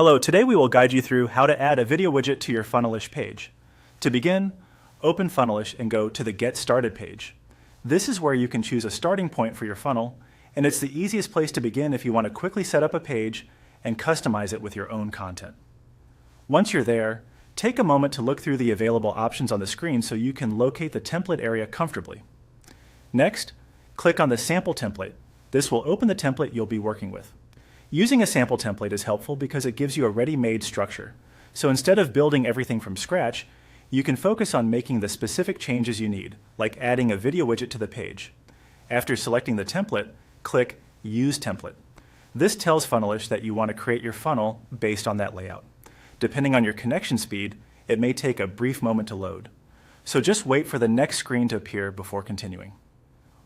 Hello, today we will guide you through how to add a video widget to your Funnelish page. To begin, open Funnelish and go to the Get Started page. This is where you can choose a starting point for your funnel, and it's the easiest place to begin if you want to quickly set up a page and customize it with your own content. Once you're there, take a moment to look through the available options on the screen so you can locate the template area comfortably. Next, click on the sample template. This will open the template you'll be working with. Using a sample template is helpful because it gives you a ready-made structure. So instead of building everything from scratch, you can focus on making the specific changes you need, like adding a video widget to the page. After selecting the template, click Use Template. This tells Funnelish that you want to create your funnel based on that layout. Depending on your connection speed, it may take a brief moment to load. So just wait for the next screen to appear before continuing.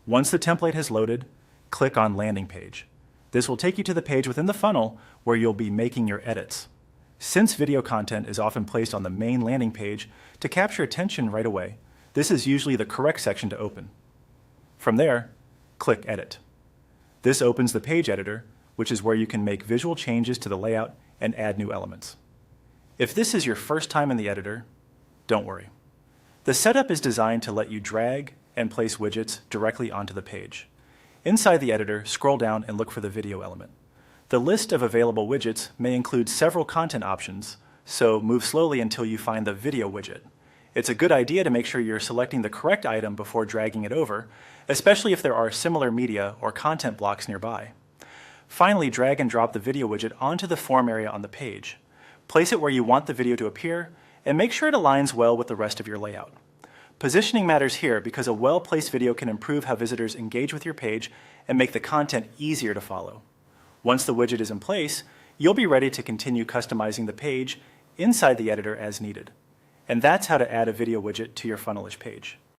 Once the template has loaded, click on Landing Page. This will take you to the page within the funnel where you'll be making your edits. Since video content is often placed on the main landing page to capture attention right away, this is usually the correct section to open. From there, click Edit. This opens the page editor, which is where you can make visual changes to the layout and add new elements. If this is your first time in the editor, don't worry. The setup is designed to let you drag and place widgets directly onto the page. Inside the editor, scroll down and look for the video element. The list of available widgets may include several content options, so move slowly until you find the video widget. It's a good idea to make sure you're selecting the correct item before dragging it over, especially if there are similar media or content blocks nearby. Finally, drag and drop the video widget onto the form area on the page. Place it where you want the video to appear, and make sure it aligns well with the rest of your layout. Positioning matters here because a well-placed video can improve how visitors engage with your page and make the content easier to follow. Once the widget is in place, you'll be ready to continue customizing the page inside the editor as needed. And that's how to add a video widget to your Funnelish page.